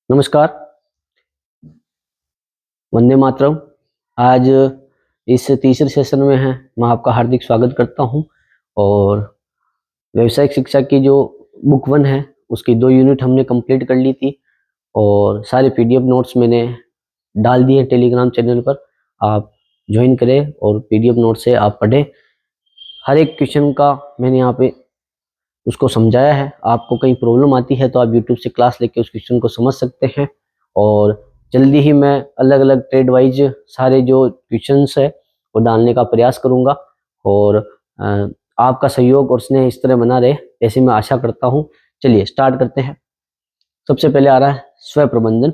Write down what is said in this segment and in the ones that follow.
नमस्कार, वंदे मातरम। आज इस तीसरे सेशन में है, मैं आपका हार्दिक स्वागत करता हूं। और व्यावसायिक शिक्षा की जो बुक 1 है, उसकी 2 यूनिट हमने कंप्लीट कर ली थी और सारे पीडीएफ नोट्स मैंने डाल दिए टेलीग्राम चैनल पर। आप ज्वाइन करें और पीडीएफ नोट से आप पढ़ें। हर एक क्वेश्चन का मैंने यहाँ पे उसको समझाया है। आपको कहीं प्रॉब्लम आती है तो आप यूट्यूब से क्लास लेके उस क्वेश्चन को समझ सकते हैं। और जल्दी ही मैं अलग अलग ट्रेड वाइज सारे जो क्वेश्चंस है वो डालने का प्रयास करूंगा। और आपका सहयोग और स्नेह इस तरह बना रहे, ऐसी मैं आशा करता हूँ। चलिए स्टार्ट करते हैं। सबसे पहले आ रहा है स्व प्रबंधन।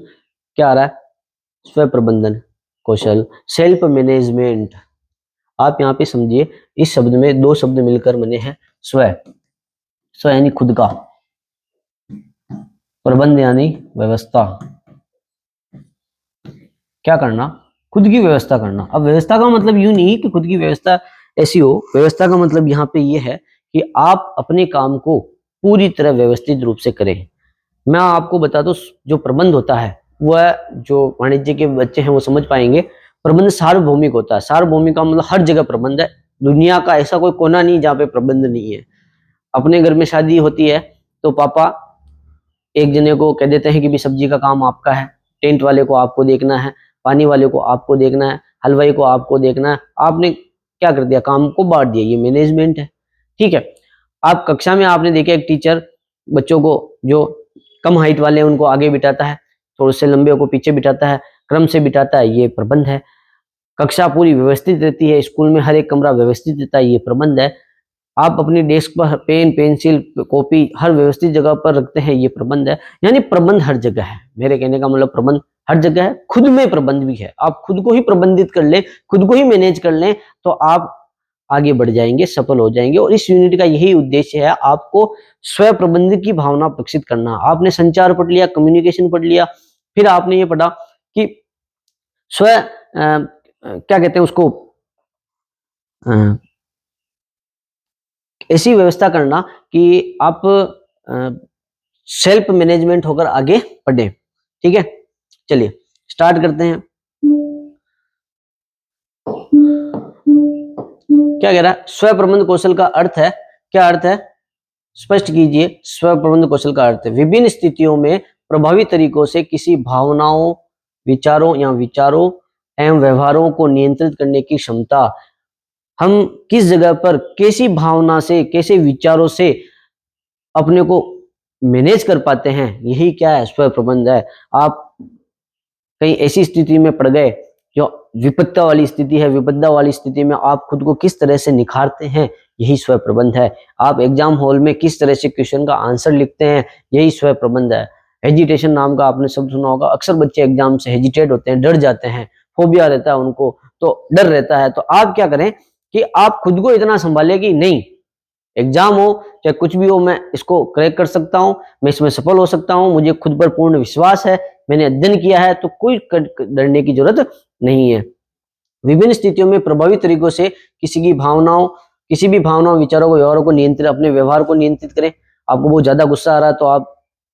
क्या आ रहा है? स्व प्रबंधन कौशल, सेल्फ मैनेजमेंट। आप यहाँ पे समझिए, इस शब्द में 2 शब्द मिलकर बने हैं स्व। स्व यानी खुद का, प्रबंध यानी व्यवस्था। क्या करना? खुद की व्यवस्था करना। अब व्यवस्था का मतलब यूं नहीं कि खुद की व्यवस्था ऐसी हो। व्यवस्था का मतलब यहाँ पे ये है कि आप अपने काम को पूरी तरह व्यवस्थित रूप से करें। मैं आपको बता दूं, जो प्रबंध होता है वह, जो वाणिज्य के बच्चे हैं वो समझ पाएंगे, प्रबंध सार्वभौमिक होता है। सार्वभौमिक का मतलब हर जगह प्रबंध है। दुनिया का ऐसा कोई कोना नहीं जहाँ पे प्रबंध नहीं है। अपने घर में शादी होती है तो पापा एक जने को कह देते हैं कि भी सब्जी का काम आपका है, टेंट वाले को आपको देखना है, पानी वाले को आपको देखना है, हलवाई को आपको देखना है। आपने क्या कर दिया? काम को बांट दिया। ये मैनेजमेंट है। ठीक है। आप कक्षा में आपने देखा एक टीचर बच्चों को, जो कम हाइट वाले हैं उनको आगे बिठाता है, थोड़े से लंबे को पीछे बिठाता है, क्रम से बिठाता है। ये प्रबंध है। कक्षा पूरी व्यवस्थित रहती है, स्कूल में हर एक कमरा व्यवस्थित रहता है। ये प्रबंध है। आप अपनी डेस्क पर पेन, पेंसिल, कॉपी हर व्यवस्थित जगह पर रखते हैं। ये प्रबंध है। यानी प्रबंध हर जगह है। मेरे कहने का मतलब प्रबंध हर जगह है। खुद में प्रबंध भी है। आप खुद को ही प्रबंधित कर लें, खुद को ही मैनेज कर लें, तो आप आगे बढ़ जाएंगे, सफल हो जाएंगे। और इस यूनिट का यही उद्देश्य है, आपको स्व प्रबंध की भावना विकसित करना। आपने संचार पढ़ लिया, कम्युनिकेशन पढ़ लिया, फिर आपने ये पढ़ा कि स्व क्या कहते हैं उसको, ऐसी व्यवस्था करना कि आप सेल्फ मैनेजमेंट होकर आगे बढ़े। ठीक है, चलिए स्टार्ट करते हैं। क्या कह रहा है? स्व प्रबंध कौशल का अर्थ है। क्या अर्थ है? स्पष्ट कीजिए। स्व प्रबंध कौशल का अर्थ है विभिन्न स्थितियों में प्रभावी तरीकों से किसी भावनाओं, विचारों एवं व्यवहारों को नियंत्रित करने की क्षमता। हम किस जगह पर कैसी भावना से, कैसे विचारों से अपने को मैनेज कर पाते हैं, यही क्या है? स्व प्रबंध है। आप कहीं ऐसी स्थिति में पड़ गए जो विपत्ता वाली स्थिति है, विपदा वाली स्थिति में आप खुद को किस तरह से निखारते हैं, यही स्व प्रबंध है। आप एग्जाम हॉल में किस तरह से क्वेश्चन का आंसर लिखते हैं, यही स्व प्रबंध है। हेजिटेशन नाम का आपने शब्द सुना होगा। अक्सर बच्चे एग्जाम से हेजिटेट होते हैं, डर जाते हैं, फोबिया रहता है उनको, तो डर रहता है। तो आप क्या करें कि आप खुद को इतना संभालें कि नहीं, एग्जाम हो चाहे कुछ भी हो, मैं इसको क्रैक कर सकता हूं, मैं इसमें सफल हो सकता हूं, मुझे खुद पर पूर्ण विश्वास है, मैंने अध्ययन किया है, तो कोई डरने की जरूरत नहीं है। विभिन्न स्थितियों में प्रभावी तरीकों से किसी भी भावनाओं, विचारों को, व्यवहारों को नियंत्रित, अपने व्यवहार को नियंत्रित करें। आपको बहुत ज्यादा गुस्सा आ रहा है तो आप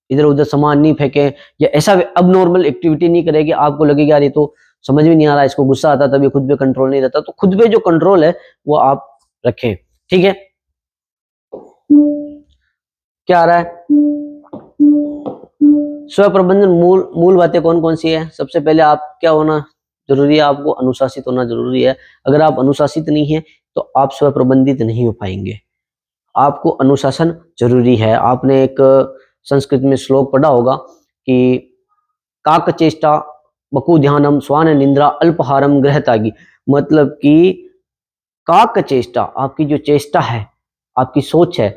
इधर उधर सामान नहीं फेंकें, या ऐसा अब नॉर्मल एक्टिविटी नहीं करें कि आपको लगेगा यार ये तो समझ में नहीं आ रहा, इसको गुस्सा आता तब ये खुद पे कंट्रोल नहीं रहता। तो खुद पे जो कंट्रोल है वो आप रखें। ठीक है। क्या आ रहा है? स्व प्रबंधन मूल मूल बातें कौन कौन सी है? सबसे पहले आप क्या होना जरूरी है? आपको अनुशासित होना जरूरी है। अगर आप अनुशासित नहीं है तो आप स्व प्रबंधित नहीं हो पाएंगे। आपको अनुशासन जरूरी है। आपने एक संस्कृत में श्लोक पढ़ा होगा कि काक चेष्टा बकु ध्यानम स्वान निंद्रा अल्पहारम गृहतागी। मतलब कि काक चेष्टा, आपकी जो चेष्टा है, आपकी सोच है,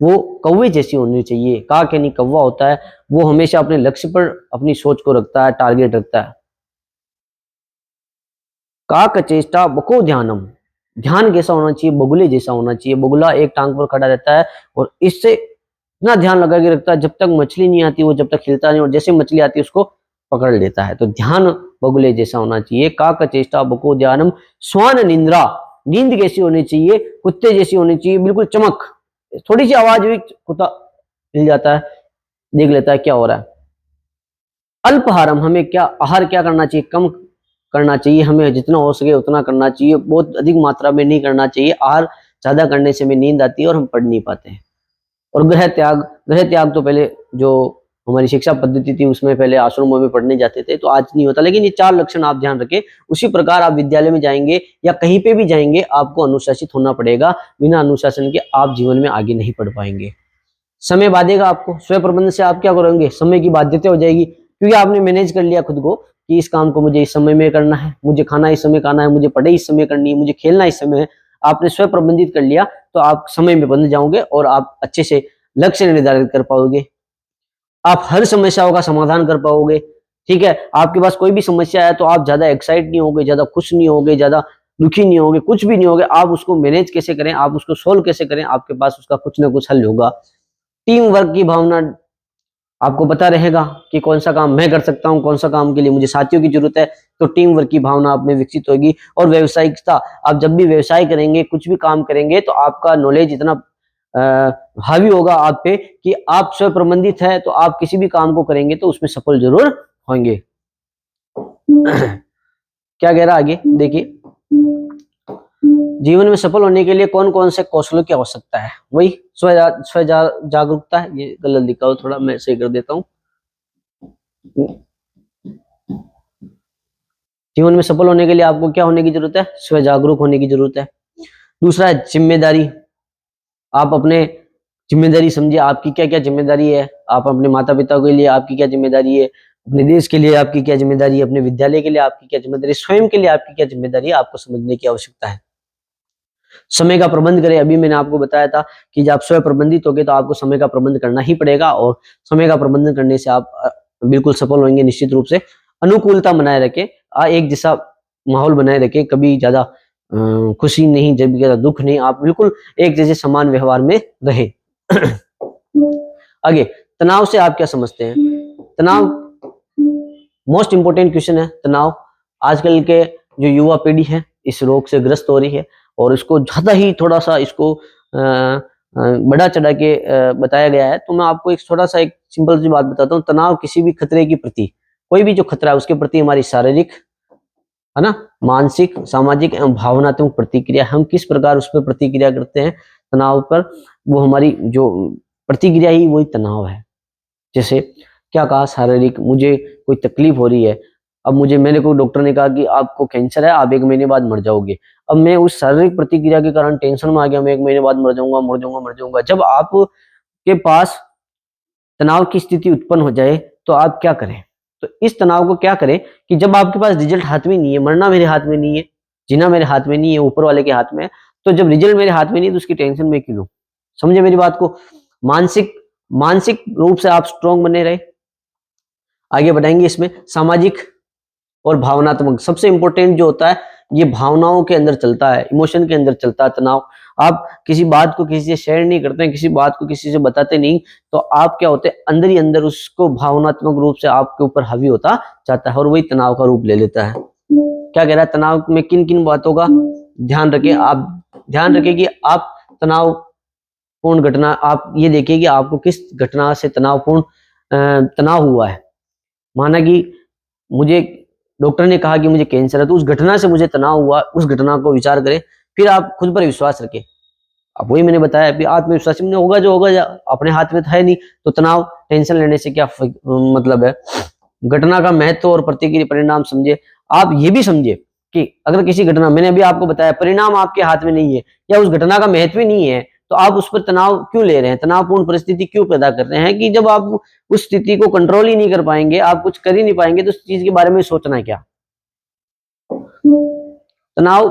वो कौवे जैसी होनी चाहिए। काक यानी कौवा होता है, वो हमेशा अपने लक्ष्य पर अपनी सोच को रखता है, टारगेट रखता है। काक चेष्टा बको ध्यानम, ध्यान कैसा होना चाहिए? बगुले जैसा होना चाहिए। बगुला एक टांग पर खड़ा रहता है और इससे इतना ध्यान लगा के रखता है, जब तक मछली नहीं आती वो जब तक हिलता नहीं, और जैसे मछली आती है उसको पकड़ लेता है। तो ध्यान बगुले जैसा होना चाहिए। काक चेष्टा बको ध्यानम स्वान निंद्रा, नींद कैसी होनी चाहिए? कुत्ते जैसी होनी चाहिए, बिल्कुल चमक। थोड़ी सी आवाज हुई कुत्ता हिल जाता है, देख लेता है क्या हो रहा है। अल्पाहारम, हमें क्या आहार क्या करना चाहिए, कम करना चाहिए, हमें जितना हो सके उतना करना चाहिए, बहुत अधिक मात्रा में नहीं करना चाहिए। आहार ज्यादा करने से हमें नींद आती है और हम पढ़ नहीं पाते हैं। और गृह त्याग तो पहले जो हमारी शिक्षा पद्धति थी उसमें पहले आश्रमों में पढ़ने जाते थे, तो आज नहीं होता। लेकिन ये 4 लक्षण आप ध्यान रखें। उसी प्रकार आप विद्यालय में जाएंगे या कहीं पे भी जाएंगे, आपको अनुशासित होना पड़ेगा। बिना अनुशासन के आप जीवन में आगे नहीं बढ़ पाएंगे। समय बांधेगा आपको, स्वयं प्रबंधन से आप क्या करेंगे, समय की बाध्यता हो जाएगी, क्योंकि आपने मैनेज कर लिया खुद को कि इस काम को मुझे इस समय में करना है, मुझे खाना इस समय खाना है, मुझे पढ़ाई इस समय करनी है, मुझे खेलना इस समय है। आपने स्वयं प्रबंधित कर लिया, तो आप समय में बंध जाओगे और आप अच्छे से लक्ष्य निर्धारित कर पाओगे। आप हर समस्याओं का समाधान कर पाओगे। ठीक है, आपके पास कोई भी समस्या है तो आप ज्यादा एक्साइट नहीं होगे, ज्यादा खुश नहीं होगे, ज्यादा दुखी नहीं होगे, कुछ भी नहीं होगे। आप उसको मैनेज कैसे करें, आप उसको सोल्व कैसे करें, आपके पास उसका कुछ ना कुछ हल होगा। टीम वर्क की भावना आपको पता रहेगा कि कौन सा काम मैं कर सकता हूँ, कौन सा काम के लिए मुझे साथियों की जरूरत है, तो टीम वर्क की भावना आप में विकसित होगी। और व्यावसायिकता, आप जब भी व्यवसाय करेंगे, कुछ भी काम करेंगे, तो आपका नॉलेज इतना हावी होगा आप पे कि आप स्वयं प्रबंधित है, तो आप किसी भी काम को करेंगे तो उसमें सफल जरूर होंगे। क्या कह रहा आगे देखिए, जीवन में सफल होने के लिए कौन कौन से कौशलों की आवश्यकता है, वही स्व जागरूकता है। ये गलत लिखा हो, थोड़ा मैं सही कर देता हूँ। जीवन में सफल होने के लिए आपको क्या होने की जरूरत है, स्व जागरूक होने की जरूरत है। दूसरा है जिम्मेदारी। आप अपने जिम्मेदारी समझिए, आपकी क्या क्या जिम्मेदारी है। आप अपने माता पिता के लिए आपकी क्या जिम्मेदारी है, अपने देश के लिए आपकी क्या जिम्मेदारी है, अपने विद्यालय के लिए आपकी क्या जिम्मेदारी है, स्वयं के लिए आपकी क्या जिम्मेदारी है, आपको समझने की आवश्यकता है। समय का प्रबंध करें। अभी मैंने आपको बताया था कि जब आप स्वयं प्रबंधित होगे तो आपको समय का प्रबंध करना ही पड़ेगा, और समय का प्रबंधन करने से आप बिल्कुल सफल होंगे निश्चित रूप से। अनुकूलता बनाए रखें, एक जैसा माहौल बनाए रखें, कभी ज्यादा खुशी नहीं, जब ज्यादा दुख नहीं, आप बिल्कुल एक जैसे समान व्यवहार में रहे। आगे, तनाव से आप क्या समझते हैं। तनाव मोस्ट इंपोर्टेंट क्वेश्चन है। तनाव आजकल के जो युवा पीढ़ी है इस रोग से ग्रस्त हो रही है, और इसको ज्यादा ही थोड़ा सा इसको बड़ा चढ़ा के बताया गया है। तो मैं आपको एक थोड़ा सा एक सिंपल सी बात बताता हूँ। तनाव किसी भी खतरे के प्रति, कोई भी जो खतरा है उसके प्रति हमारी शारीरिक, है ना, मानसिक, सामाजिक एवं भावनात्मक प्रतिक्रिया, हम किस प्रकार उस पर प्रतिक्रिया करते हैं तनाव पर, वो हमारी जो प्रतिक्रिया ही वही तनाव है। जैसे क्या कहा, शारीरिक, मुझे कोई तकलीफ हो रही है, अब मेरे को डॉक्टर ने कहा कि आपको कैंसर है, आप 1 महीने बाद मर जाओगे। अब मैं उस शारीरिक प्रतिक्रिया के कारण टेंशन में आ गया, मैं 1 महीने बाद मर जाऊंगा, मर जाऊंगा, मर जाऊंगा। जब आपके पास तनाव की स्थिति उत्पन्न हो जाए तो आप क्या करें, तो इस तनाव को क्या करें कि जब आपके पास रिजल्ट हाथ में नहीं है, मरना मेरे हाथ में नहीं है, जीना मेरे हाथ में नहीं है, ऊपर वाले के हाथ में है, तो जब रिजल्ट मेरे हाथ में नहीं है तो उसकी टेंशन में क्यों लूं। समझे मेरी बात को। मानसिक मानसिक रूप से आप स्ट्रांग बने रहे। आगे बढ़ाएंगे इसमें सामाजिक और भावनात्मक, सबसे इंपॉर्टेंट जो होता है ये भावनाओं के अंदर चलता है, इमोशन के अंदर चलता है तनाव। आप किसी बात को किसी से शेयर नहीं करते हैं, किसी बात को किसी से बताते नहीं, तो आप क्या होते हैं, अंदर ही अंदर उसको भावनात्मक रूप से आपके ऊपर हावी होता जाता है, और वही तनाव का रूप ले लेता है। क्या कह रहा है, तनाव में किन किन बातों का ध्यान रखें। आप ध्यान रखें कि आप तनावपूर्ण घटना, आप ये देखिए कि आपको किस घटना से तनाव हुआ है। माना कि मुझे डॉक्टर ने कहा कि मुझे कैंसर है, तो उस घटना से मुझे तनाव हुआ, उस घटना को विचार करें, फिर आप खुद पर विश्वास रखें। अब वही मैंने बताया, फिर आत्मविश्वास में होगा जो होगा, अपने हाथ में तो है नहीं, तो तनाव टेंशन लेने से क्या मतलब है। घटना का महत्व और प्रतिक्रिया परिणाम समझे। आप ये भी समझे कि अगर किसी घटना, मैंने अभी आपको बताया, परिणाम आपके हाथ में नहीं है, या उस घटना का महत्व ही नहीं है, तो आप उस पर तनाव क्यों ले रहे हैं, तनावपूर्ण परिस्थिति क्यों पैदा कर रहे हैं, कि जब आप उस स्थिति को कंट्रोल ही नहीं कर पाएंगे, आप कुछ कर ही नहीं पाएंगे, तो उस चीज के बारे में सोचना है क्या। तनाव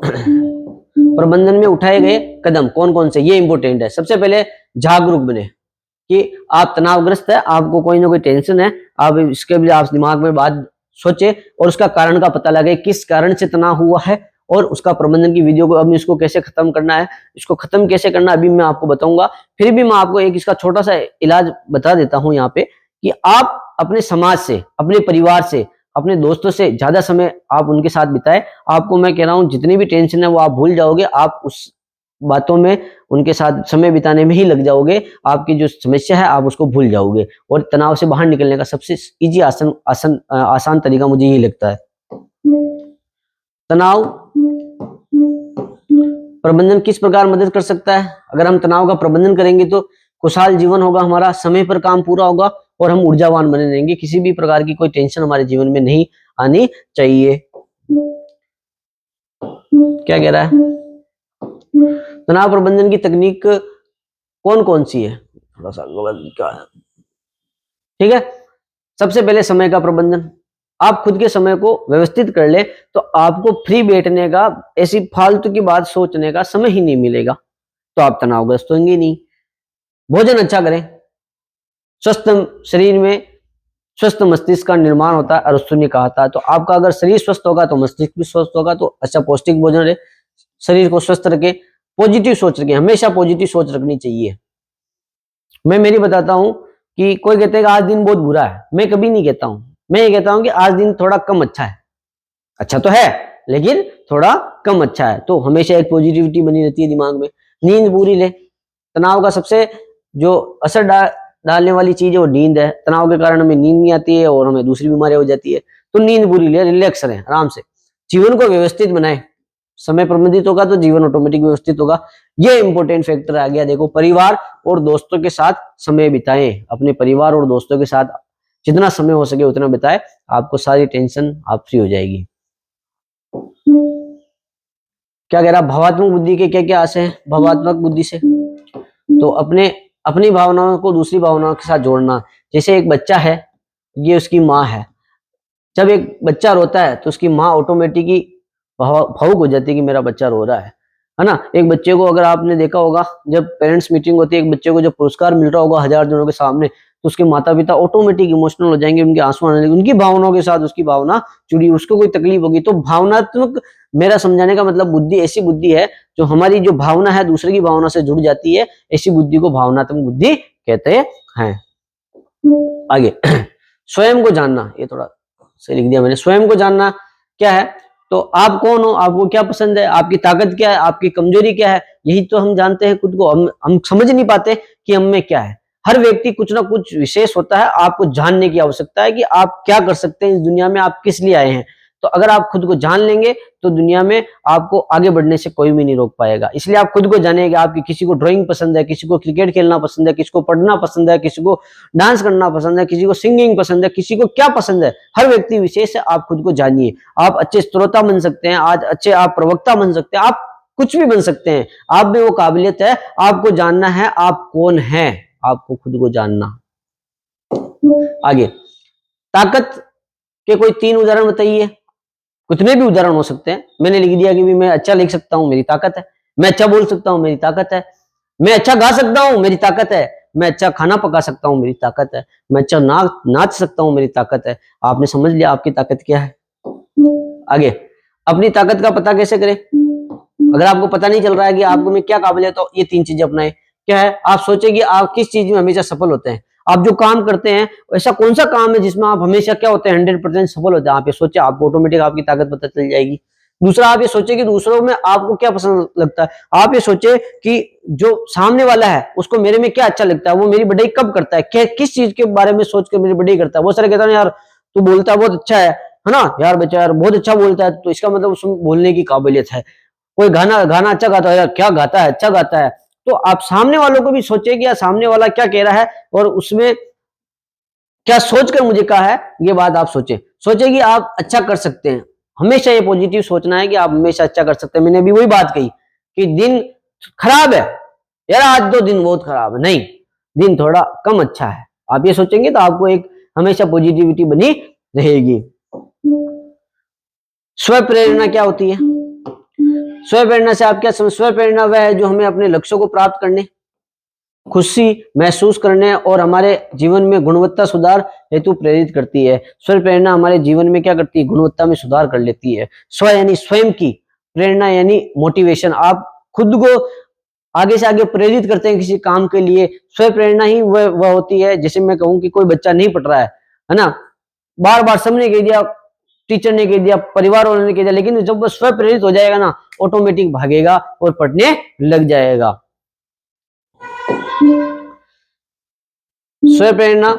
प्रबंधन में उठाए गए कदम कौन कौन से, ये इंपॉर्टेंट है। सबसे पहले जागरूक बने कि आप तनावग्रस्त है, आपको कोई ना कोई टेंशन है, आप इसके भी आप दिमाग में बात सोचे और उसका कारण का पता लगे, किस कारण से तनाव हुआ है, और उसका प्रबंधन की वीडियो को अब इसको कैसे खत्म करना है, इसको खत्म कैसे करना अभी मैं आपको बताऊंगा। फिर भी मैं आपको एक इसका छोटा सा इलाज बता देता हूं यहाँ पे, कि आप अपने समाज से, अपने परिवार से, अपने दोस्तों से ज्यादा समय आप उनके साथ बिताए। आपको मैं कह रहा हूं जितनी भी टेंशन है वो आप भूल जाओगे, आप उस बातों में, उनके साथ समय बिताने में ही लग जाओगे, आपकी जो समस्या है आप उसको भूल जाओगे। और तनाव से बाहर निकलने का सबसे इजी आसान तरीका मुझे यही लगता है। तनाव प्रबंधन किस प्रकार मदद कर सकता है? अगर हम तनाव का प्रबंधन करेंगे तो खुशहाल जीवन होगा हमारा, समय पर काम पूरा होगा और हम ऊर्जावान बने रहेंगे। किसी भी प्रकार की कोई टेंशन हमारे जीवन में नहीं आनी चाहिए। क्या कह रहा है? तनाव प्रबंधन की तकनीक कौन कौन सी है? थोड़ा सा क्या है? ठीक है, सबसे पहले समय का प्रबंधन। आप खुद के समय को व्यवस्थित कर ले तो आपको फ्री बैठने का, ऐसी फालतू की बात सोचने का समय ही नहीं मिलेगा, तो आप तनावग्रस्त होंगे नहीं। भोजन अच्छा करें। स्वस्थ शरीर में स्वस्थ मस्तिष्क का निर्माण होता है, अरस्तु ने कहा था। तो आपका अगर शरीर स्वस्थ होगा तो मस्तिष्क भी स्वस्थ होगा। तो अच्छा पौष्टिक भोजन रहे, शरीर को स्वस्थ रखे, पॉजिटिव सोच रखें, हमेशा पॉजिटिव सोच रखनी चाहिए। मैं मेरी बताता हूं कि कोई कहते हैं कि आज दिन बहुत बुरा है, मैं कभी नहीं कहता हूं, मैं ये कहता हूं कि आज दिन थोड़ा कम अच्छा है। अच्छा तो है लेकिन थोड़ा कम अच्छा है, तो हमेशा एक पॉजिटिविटी बनी रहती है दिमाग में। नींद पूरी ले। तनाव का सबसे जो असर डालने वाली चीज है वो नींद है। तनाव के कारण हमें नींद नहीं आती है और हमें दूसरी बीमारियां हो जाती है। तो नींद पूरी ले, रिलैक्स रहें आराम से, जीवन को व्यवस्थित बनाएं। समय प्रबंधित होगा तो जीवन ऑटोमेटिक व्यवस्थित होगा। ये इंपॉर्टेंट फैक्टर आ गया। देखो, परिवार और दोस्तों के साथ समय बिताएं। अपने परिवार और दोस्तों के साथ जितना समय हो सके उतना बिताएं, आपको सारी टेंशन आप फ्री हो जाएगी। क्या कह रहा? भावात्मक बुद्धि के क्या क्या आशय हैं? भावात्मक बुद्धि से तो अपनी भावनाओं को दूसरी भावनाओं के साथ जोड़ना। जैसे एक बच्चा है, ये उसकी माँ है। जब एक बच्चा रोता है तो उसकी माँ ऑटोमेटिकली भावुक हो जाती है कि मेरा बच्चा रो रहा है ना। एक बच्चे को अगर आपने देखा होगा, जब पेरेंट्स मीटिंग होती है, एक बच्चे को जब पुरस्कार मिल रहा होगा 1000 जनों के सामने, तो उसके माता पिता ऑटोमेटिक इमोशनल हो जाएंगे, उनके आंसू आने लगेंगे, उनकी भावनाओं के साथ उसकी भावना जुड़ी, उसको कोई तकलीफ होगी। तो भावनात्मक, मेरा समझाने का मतलब बुद्धि ऐसी बुद्धि है जो हमारी जो भावना है दूसरे की भावना से जुड़ जाती है, ऐसी बुद्धि को भावनात्मक बुद्धि कहते हैं। आगे स्वयं को जानना, ये थोड़ा सही लिख दिया मैंने। स्वयं को जानना क्या है? तो आप कौन हो, आपको क्या पसंद है, आपकी ताकत क्या है, आपकी कमजोरी क्या है, यही तो हम जानते हैं खुद को। हम समझ नहीं पाते कि हम में क्या है। हर व्यक्ति कुछ ना कुछ विशेष होता है, आपको जानने की आवश्यकता है कि आप क्या कर सकते हैं इस दुनिया में, आप किस लिए आए हैं। तो अगर आप खुद को जान लेंगे तो दुनिया में आपको आगे बढ़ने से कोई भी नहीं रोक पाएगा। इसलिए आप खुद को जानिए। आपकी किसी को ड्राइंग पसंद है, किसी को क्रिकेट खेलना पसंद है, किसी को पढ़ना पसंद है, किसी को डांस करना पसंद है, किसी को सिंगिंग पसंद है, किसी को क्या पसंद है। हर व्यक्ति विशेष है, आप खुद को जानिए। आप अच्छे श्रोता बन सकते हैं, आज अच्छे आप प्रवक्ता बन सकते हैं, आप कुछ भी बन सकते हैं। आप में वो काबिलियत है, आपको जानना है आप कौन हैं, आपको खुद को जानना। आगे ताकत के कोई 3 उदाहरण बताइए। कितने भी उदाहरण हो सकते हैं। मैंने लिख दिया कि भी मैं अच्छा लिख सकता हूं, मेरी ताकत है। मैं अच्छा बोल सकता हूं, मेरी ताकत है। मैं अच्छा गा सकता हूं, मेरी ताकत है। मैं अच्छा खाना पका सकता हूं, मेरी ताकत है। मैं अच्छा नाच सकता हूं, मेरी ताकत है। आपने समझ लिया आपकी ताकत क्या है। आगे अपनी ताकत का पता कैसे करें? अगर आपको पता नहीं चल रहा है कि आपको में क्या काबिलियत है, तो ये 3 चीजें अपनाएं। क्या है? आप सोचें कि आप किस चीज में हमेशा सफल होते हैं। आप जो काम करते हैं ऐसा कौन सा काम है जिसमें आप हमेशा क्या होते हैं 100% सफल होते हैं। आप ये सोचे, आपको ऑटोमेटिक आपकी ताकत पता चल जाएगी। दूसरा, आप ये सोचे कि दूसरों में आपको क्या पसंद लगता है। आप ये सोचे कि जो सामने वाला है उसको मेरे में क्या अच्छा लगता है, वो मेरी बढ़ाई कब करता है, किस चीज के बारे में सोच कर मेरी बढ़ाई करता है। बहुत सारे कहता है यार तू बोलता है बहुत अच्छा है ना, यार बच्चा यार बहुत अच्छा बोलता है, तो इसका मतलब उसमें बोलने की काबिलियत है। कोई गाना गाना अच्छा गाता है, यार क्या गाता है, अच्छा गाता है। तो आप सामने वालों को भी सोचे कि यार सामने वाला क्या कह रहा है और उसमें क्या सोचकर मुझे कहा है, ये बात आप सोचे कि आप अच्छा कर सकते हैं। हमेशा ये पॉजिटिव सोचना है कि आप हमेशा अच्छा कर सकते हैं। मैंने अभी वही बात कही कि दिन खराब है, यार आज 2 दिन बहुत खराब है, नहीं, दिन थोड़ा कम अच्छा है। आप ये सोचेंगे तो आपको एक हमेशा पॉजिटिविटी बनी रहेगी। स्व प्रेरणा क्या होती है? स्व प्रेरणा से आप क्या समझ? स्व प्रेरणा वह है जो हमें अपने लक्ष्यों को प्राप्त करने, खुशी महसूस करने और हमारे जीवन में गुणवत्ता सुधार हेतु प्रेरित करती है। स्व प्रेरणा हमारे जीवन में क्या करती है? गुणवत्ता में सुधार कर लेती है। स्व यानी स्वयं की, प्रेरणा यानी मोटिवेशन। आप खुद को आगे से आगे प्रेरित करते हैं किसी काम के लिए। स्व प्रेरणा ही वह होती है, जैसे मैं कहूँ कि कोई बच्चा नहीं पढ़ रहा है ना, बार बार सबने कह दिया टीचर ने कह दिया, परिवार वालों ने कह दिया, लेकिन जब वो स्व प्रेरित हो जाएगा ना, ऑटोमेटिक भागेगा और पढ़ने लग जाएगा। स्व प्रेरणा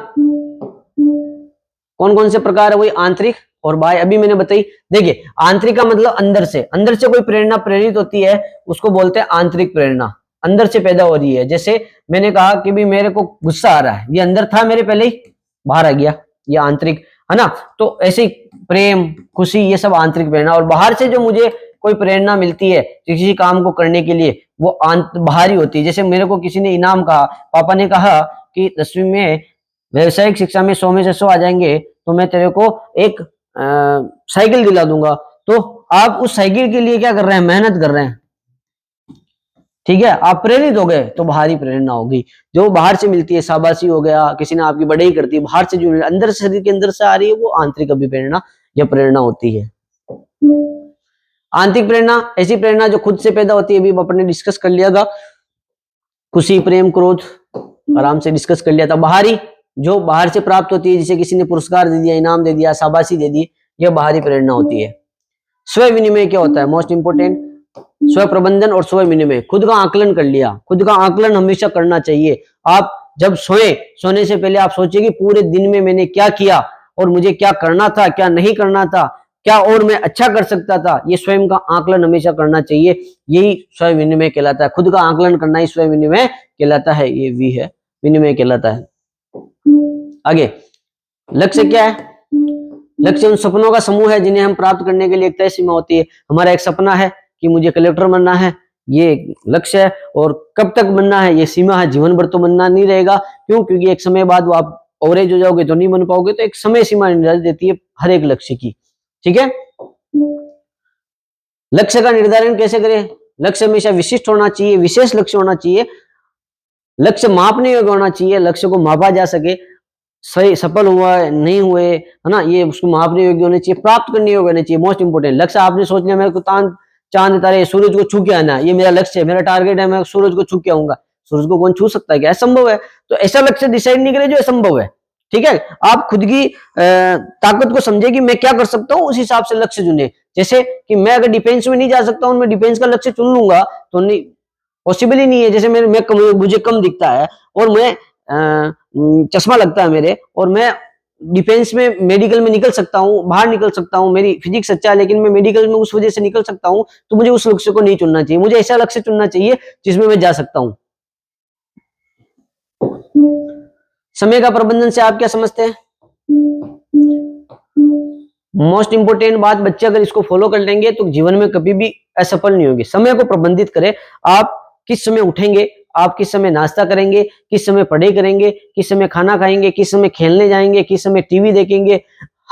कौन कौन से प्रकार है? वही आंतरिक और बाह्य, अभी मैंने बताई। देखिए, आंतरिक का मतलब अंदर से कोई प्रेरणा प्रेरित होती है, उसको बोलते हैं आंतरिक प्रेरणा, अंदर से पैदा हो रही है। जैसे मैंने कहा कि भी मेरे को गुस्सा आ रहा है, ये अंदर था मेरे, पहले ही बाहर आ गया, ये आंतरिक है ना। तो ऐसे प्रेम, खुशी, ये सब आंतरिक प्रेरणा। और बाहर से जो मुझे कोई प्रेरणा मिलती है किसी काम को करने के लिए, वो बाहरी होती है। जैसे मेरे को किसी ने इनाम कहा, पापा ने कहा कि 10वीं में व्यवसायिक शिक्षा में 100 में से 100 आ जाएंगे तो मैं तेरे को एक साइकिल दिला दूंगा। तो आप उस साइकिल के लिए क्या कर रहे हैं? मेहनत कर रहे हैं, ठीक है। आप प्रेरित हो गए तो बाहरी प्रेरणा होगी, जो बाहर से मिलती है, शाबाशी हो गया, किसी ने आपकी बढ़ाई कर दी, बाहर से जो अंदर से, शरीर के अंदर से आ रही है, वो आंतरिक अभिप्रेरणा या प्रेरणा होती है। आंतरिक प्रेरणा ऐसी प्रेरणा जो खुद से पैदा होती है, अभी अपने डिस्कस कर लिया था, खुशी, प्रेम, क्रोध आराम से डिस्कस कर लिया था। बाहरी जो बाहर से प्राप्त होती है, जैसे किसी ने पुरस्कार दे दिया, इनाम दे दिया, शाबाशी दे दी, यह बाहरी प्रेरणा होती है। स्व विनिमय क्या होता है? मोस्ट इंपोर्टेंट, स्व प्रबंधन और स्व विनिमय। खुद का आकलन कर लिया, खुद का आकलन हमेशा करना चाहिए। आप जब सोने से पहले आप सोचिए कि पूरे दिन में मैंने क्या किया और मुझे क्या करना था, क्या नहीं करना था, क्या और मैं अच्छा कर सकता था, ये स्वयं का आकलन हमेशा करना चाहिए। यही स्व विनिमय कहलाता है। खुद का आकलन करना ही स्व विनिमय कहलाता है। ये वी है, विनिमय कहलाता है। आगे, लक्ष्य क्या है? लक्ष्य उन सपनों का समूह है जिन्हें हम प्राप्त करने के लिए एक तय सीमा होती है। हमारा एक सपना है कि मुझे कलेक्टर बनना है, ये लक्ष्य है। और कब तक बनना है, ये सीमा है। जीवन भर तो बनना नहीं रहेगा। क्यों? क्योंकि एक समय बाद वो आप ओवरेज हो जाओगे तो नहीं बन पाओगे। तो एक समय सीमा निर्धारित देती है हर एक लक्ष्य की, ठीक है। लक्ष्य का निर्धारण कैसे करें? लक्ष्य हमेशा विशिष्ट होना चाहिए, विशेष लक्ष्य होना चाहिए, लक्ष्य मापने योग्य होना चाहिए, लक्ष्य को मापा जा सके, सही सफल हुआ है नहीं हुए, है ना, ये उसको मापने योग्य होने चाहिए, प्राप्त करने योग्य होने चाहिए। मोस्ट इंपोर्टेंट लक्ष्य आपने सोच लिया मेरे को चांद तारे सूरज को छू के आना, ये मेरा लक्ष्य है, मेरा टारगेट है, मैं सूरज को छू के आऊंगा। सूरज को कौन छू सकता है? क्या असंभव है? तो ऐसा लक्ष्य डिसाइड नहीं करे जो असंभव है, ठीक है। आप खुद की ताकत को समझे कि मैं क्या कर सकता हूँ, उस हिसाब से लक्ष्य चुने। जैसे कि मैं अगर डिफेंस में नहीं जा सकता हूँ, मैं डिफेंस का लक्ष्य चुन लूंगा तो नहीं, पॉसिबल ही नहीं है। जैसे मुझे कम दिखता है और मैं चश्मा लगता है मेरे, और मैं डिफेंस में, मेडिकल में निकल सकता हूँ, बाहर निकल सकता हूँ, मेरी फिजिक्स अच्छा है, लेकिन मैं मेडिकल में उस वजह से निकल सकता हूँ, तो मुझे उस लक्ष्य को नहीं चुनना चाहिए। मुझे ऐसा लक्ष्य चुनना चाहिए जिसमें मैं जा सकता हूँ। समय का प्रबंधन से आप क्या समझते हैं? मोस्ट इंपोर्टेंट बात, बच्चे अगर इसको फॉलो कर लेंगे तो जीवन में कभी भी असफल नहीं होंगे। समय को प्रबंधित करें। आप किस समय उठेंगे, आप किस समय नाश्ता करेंगे, किस समय पढ़ाई करेंगे, किस समय खाना खाएंगे, किस समय खेलने जाएंगे, किस समय टीवी देखेंगे,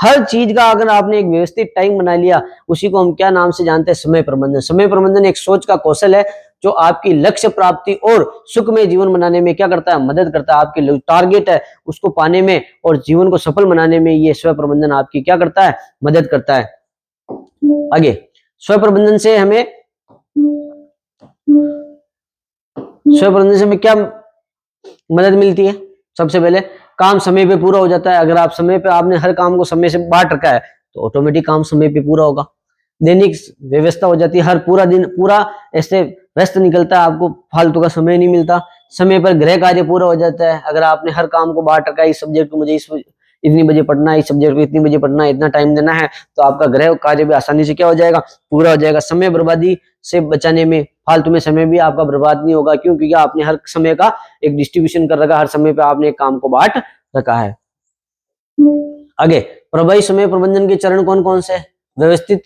हर चीज का अगर आपने एक व्यवस्थित टाइम बना लिया, उसी को हम क्या नाम से जानते हैं? समय प्रबंधन। समय प्रबंधन एक सोच का कौशल है जो आपकी लक्ष्य प्राप्ति और सुखमय जीवन बनाने में क्या करता है? मदद करता है। आपके टारगेट है उसको पाने में और जीवन को सफल बनाने में ये स्व प्रबंधन आपकी क्या करता है? मदद करता है। आगे, स्व प्रबंधन से हमें क्या मदद मिलती है? सबसे पहले काम समय पे पूरा हो जाता है। अगर आप समय पे, आपने हर काम को समय से बांट रखा है तो ऑटोमेटिक काम समय पे पूरा होगा। दैनिक व्यवस्था हो जाती है, हर पूरा दिन पूरा ऐसे व्यस्त निकलता है, आपको फालतू का समय नहीं मिलता। समय पर गृह कार्य पूरा हो जाता है। अगर आपने हर काम को बांट रखा है, इस सब्जेक्ट को मुझे इतनी बजे पढ़ना है, इस सब्जेक्ट को इतनी बजे पढ़ना है, इतना टाइम देना है, तो आपका गृह कार्य भी आसानी से क्या हो जाएगा? पूरा हो जाएगा। समय बर्बादी से बचाने में, फालतू में समय भी आपका बर्बाद नहीं होगा। क्यों? क्योंकि आपने हर समय का एक डिस्ट्रीब्यूशन कर रखा है, हर समय पे आपने एक काम को बांट रखा है। आगे, प्रभावी समय प्रबंधन के चरण कौन कौन से? व्यवस्थित,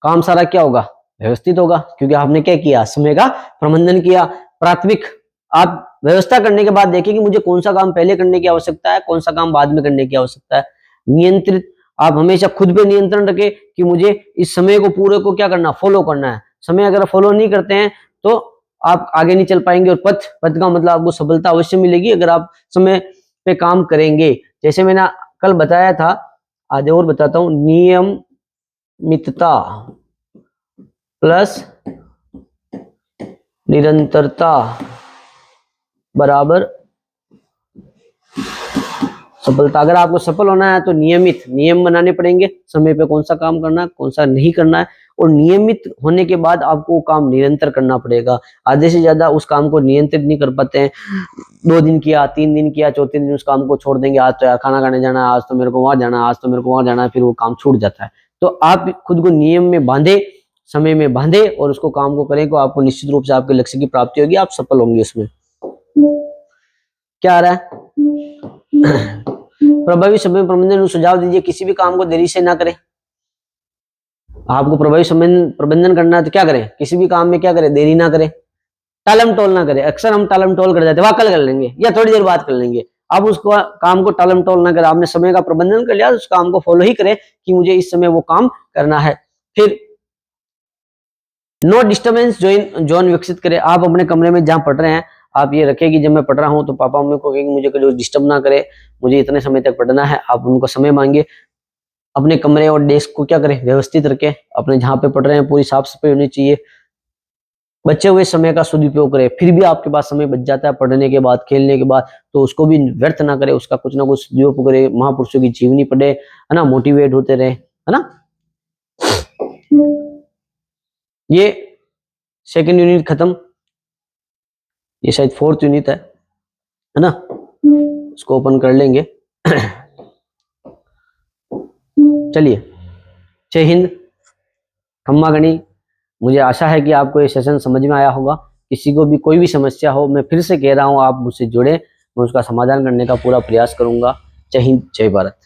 काम सारा क्या होगा? व्यवस्थित होगा, क्योंकि आपने क्या किया? समय का प्रबंधन किया। प्राथमिक, आप व्यवस्था करने के बाद देखिए कि मुझे कौन सा काम पहले करने की आवश्यकता है, कौन सा काम बाद में करने की आवश्यकता है। नियंत्रित, आप हमेशा खुद पे नियंत्रण रखें कि मुझे इस समय को पूरे को क्या करना? फॉलो करना है। समय अगर फॉलो नहीं करते हैं तो आप आगे नहीं चल पाएंगे। और पथ का मतलब आपको सफलता अवश्य मिलेगी अगर आप समय पे काम करेंगे। जैसे मैंने कल बताया था, आज और बताता हूं, नियमितता प्लस निरंतरता बराबर सफलता, अगर आपको सफल होना है तो नियमित नियम बनाने पड़ेंगे, समय पे कौन सा काम करना है, कौन सा नहीं करना है, और नियमित होने के बाद आपको काम निरंतर करना पड़ेगा। आधे से ज्यादा उस काम को नियंत्रित नहीं कर पाते हैं, 2 दिन किया, 3 दिन किया, चौथे दिन उस काम को छोड़ देंगे, आज तो यार खाना खाने जाना है, आज तो मेरे को वहां जाना है, आज तो मेरे को वहां जाना है, फिर वो काम छूट जाता है। तो आप खुद को नियम में बांधे, समय में बांधे और उसको काम को करें, तो आपको निश्चित रूप से आपके लक्ष्य की प्राप्ति होगी, आप सफल होंगे उसमें। क्या आ रहा है? प्रभावी समय प्रबंधन सुझाव दीजिए, किसी भी काम को देरी से ना करें। आपको प्रभावी समय प्रबंधन करना है तो क्या करें, किसी भी काम में क्या करें, देरी ना करें, टालम टोल ना करें। अक्सर हम टालम टोल कर जाते हैं, कल कर लेंगे या थोड़ी देर बाद कर लेंगे। आप उसको काम को टालम टोल ना करें, आपने समय का प्रबंधन कर लिया, उस काम को फॉलो ही करें कि मुझे इस समय वो काम करना है। फिर नो डिस्टर्बेंस जोन विकसित करें। आप अपने कमरे में जहां पढ़ रहे हैं, आप ये रखें कि जब मैं पढ़ रहा हूं तो पापा मम्मी को कहेंगे मुझे कोई डिस्टर्ब ना करे, मुझे इतने समय तक पढ़ना है। आप उनको समय मांगिए, अपने कमरे और डेस्क को क्या करें, व्यवस्थित रखें, अपने जहां पे पढ़ रहे हैं पूरी साफ सफाई होनी चाहिए। बचे हुए समय का सदुपयोग करें, फिर भी आपके पास समय बच जाता है पढ़ने के बाद, खेलने के बाद, तो उसको भी व्यर्थ ना करें, उसका कुछ ना कुछ सदुपयोग करें, महापुरुषों की जीवनी पढ़े, है ना, मोटिवेट होते रहे, है ना। ये सेकंड यूनिट खत्म, ये शायद 4th यूनिट है ना, इसको ओपन कर लेंगे। चलिए, जय हिंद, खम्मा गणी। मुझे आशा है कि आपको ये सेशन समझ में आया होगा। किसी को भी कोई भी समस्या हो, मैं फिर से कह रहा हूँ, आप मुझसे जुड़े, मैं उसका समाधान करने का पूरा प्रयास करूंगा। जय हिंद, जय भारत।